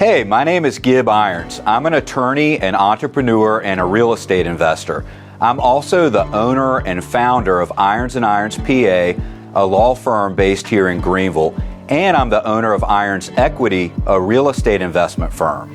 Hey, my name is Gib Irons. I'm an attorney, an entrepreneur, and a real estate investor. I'm also the owner and founder of Irons & Irons PA, a law firm based here in Greenville, and I'm the owner of Irons Equity, a real estate investment firm.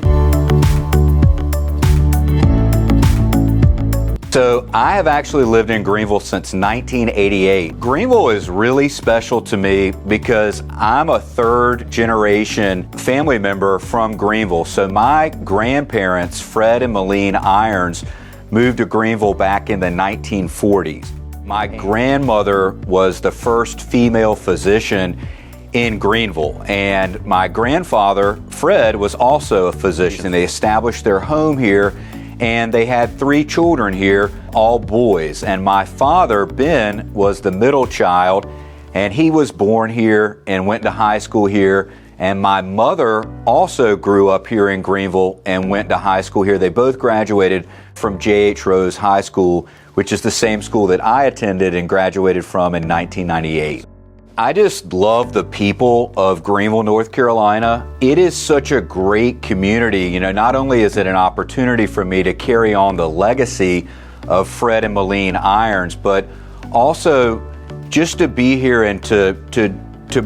So I have actually lived in Greenville since 1988. Greenville is really special to me because I'm a third generation family member from Greenville. So my grandparents, Fred and Malene Irons, moved to Greenville back in the 1940s. My grandmother was the first female physician in Greenville, and my grandfather, Fred, was also a physician. They established their home here, and they had 3 children here, all boys. And my father, Ben, was the middle child, and he was born here and went to high school here. And my mother also grew up here in Greenville and went to high school here. They both graduated from J.H. Rose High School, which is the same school that I attended and graduated from in 1998. I just love the people of Greenville, North Carolina. It is such a great community. You know, not only is it an opportunity for me to carry on the legacy of Fred and Malene Irons, but also just to be here and to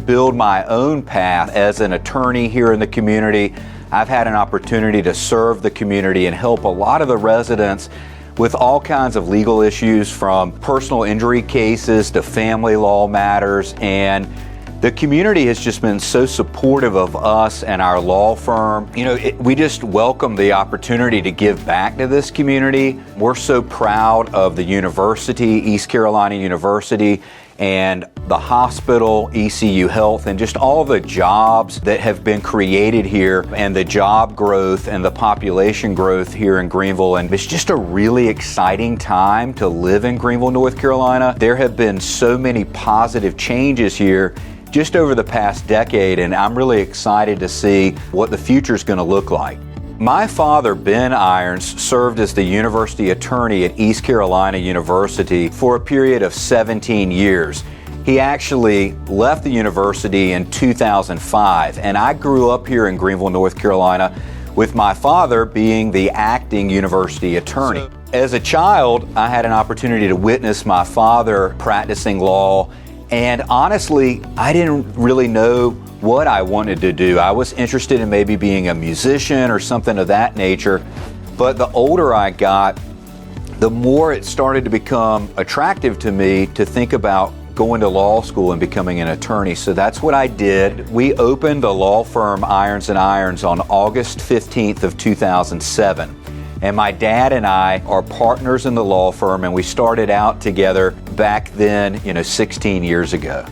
build my own path as an attorney here in the community. I've had an opportunity to serve the community and help a lot of the residents with all kinds of legal issues, from personal injury cases to family law matters. And the community has just been so supportive of us and our law firm. You know, we just welcome the opportunity to give back to this community. We're so proud of the university, East Carolina University, and the hospital, ECU Health, and just all the jobs that have been created here, and the job growth and the population growth here in Greenville. And it's just a really exciting time to live in Greenville, North Carolina. There have been so many positive changes here just over the past decade, and I'm really excited to see what the future is going to look like. My father, Ben Irons, served as the university attorney at East Carolina University for a period of 17 years. He actually left the university in 2005, and I grew up here in Greenville, North Carolina, with my father being the acting university attorney. As a child, I had an opportunity to witness my father practicing law, and honestly, I didn't really know what I wanted to do. I was interested in maybe being a musician or something of that nature, but the older I got, the more it started to become attractive to me to think about going to law school and becoming an attorney. So that's what I did. We opened the law firm Irons & Irons on August 15th of 2007. And my dad and I are partners in the law firm, and we started out together back then, 16 years ago.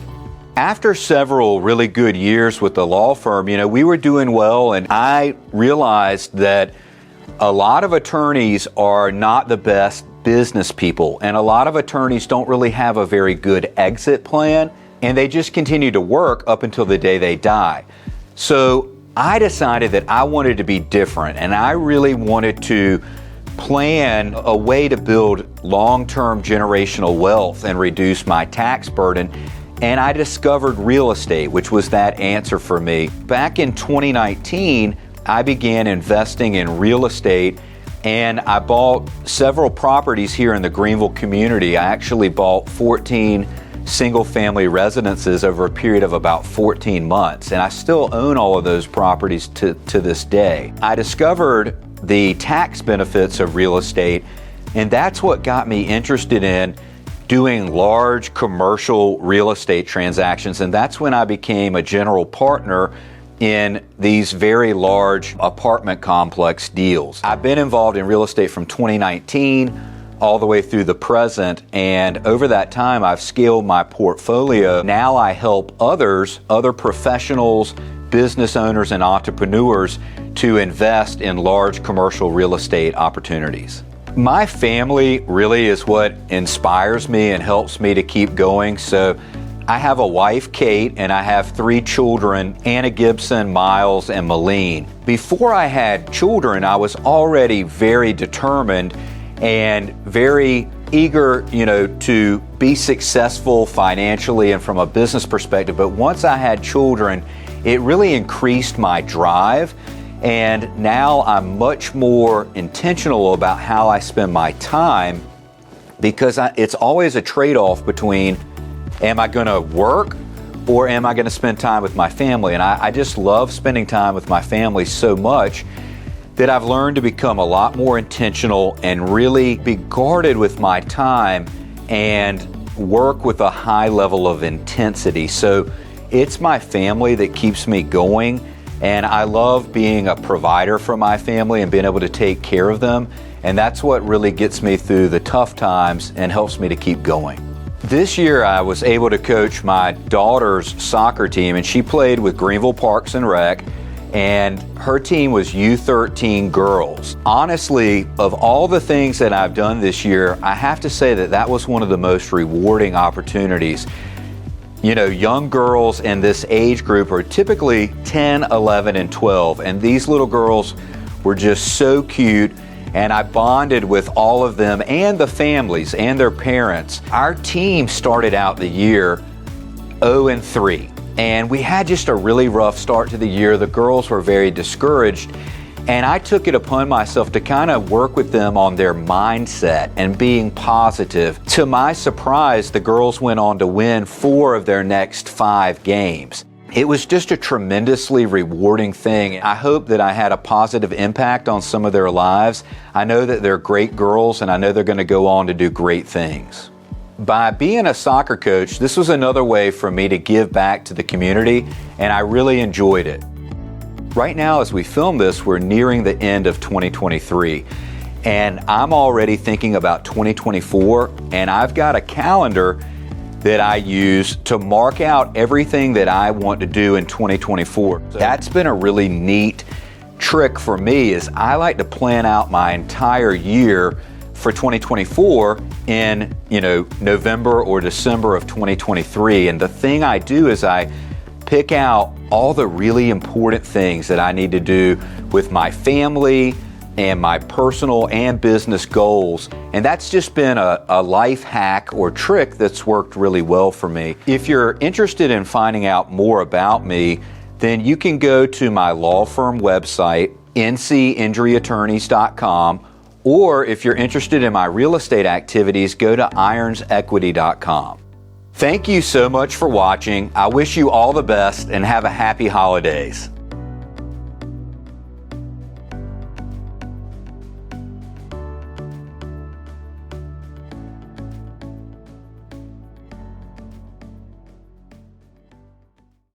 After several really good years with the law firm, we were doing well, and I realized that a lot of attorneys are not the best business people, and a lot of attorneys don't really have a very good exit plan, and they just continue to work up until the day they die. So I decided that I wanted to be different, and I really wanted to plan a way to build long-term generational wealth and reduce my tax burden. And I discovered real estate, which was that answer for me. Back in 2019, I began investing in real estate, and I bought several properties here in the Greenville community. I actually bought 14 single-family residences over a period of about 14 months, and I still own all of those properties to this day. I discovered the tax benefits of real estate, and that's what got me interested in doing large commercial real estate transactions, and that's when I became a general partner in these very large apartment complex deals. I've been involved in real estate from 2019 all the way through the present, and over that time I've scaled my portfolio. Now I help other professionals, business owners, and entrepreneurs to invest in large commercial real estate opportunities. My family really is what inspires me and helps me to keep going. So I have a wife, Kate, and I have 3 children, Anna Gibson, Miles, and Malene. Before I had children, I was already very determined and very eager, to be successful financially and from a business perspective. But once I had children, it really increased my drive. And now I'm much more intentional about how I spend my time, because it's always a trade-off between, am I going to work or am I going to spend time with my family? And I just love spending time with my family so much that I've learned to become a lot more intentional and really be guarded with my time and work with a high level of intensity. So it's my family that keeps me going, and I love being a provider for my family and being able to take care of them. And that's what really gets me through the tough times and helps me to keep going. This year I was able to coach my daughter's soccer team, and she played with Greenville Parks and Rec, and her team was U13 girls. Honestly, of all the things that I've done this year, I have to say that that was one of the most rewarding opportunities. You know, young girls in this age group are typically 10, 11, and 12, and these little girls were just so cute, and I bonded with all of them and the families and their parents. Our team started out the year 0-3, and we had just a really rough start to the year. The girls were very discouraged, and I took it upon myself to kind of work with them on their mindset and being positive. To my surprise, the girls went on to win 4 of their next 5 games. It was just a tremendously rewarding thing. I hope that I had a positive impact on some of their lives. I know that they're great girls, and I know they're going to go on to do great things. By being a soccer coach, this was another way for me to give back to the community, and I really enjoyed it. Right now, as we film this, we're nearing the end of 2023, and I'm already thinking about 2024, and I've got a calendar that I use to mark out everything that I want to do in 2024. That's been a really neat trick for me, is I like to plan out my entire year for 2024 in, November or December of 2023. And the thing I do is I pick out all the really important things that I need to do with my family and my personal and business goals. And that's just been a life hack or trick that's worked really well for me. If you're interested in finding out more about me, then you can go to my law firm website, ncinjuryattorneys.com, or if you're interested in my real estate activities, go to ironsequity.com. Thank you so much for watching. I wish you all the best and have a happy holidays.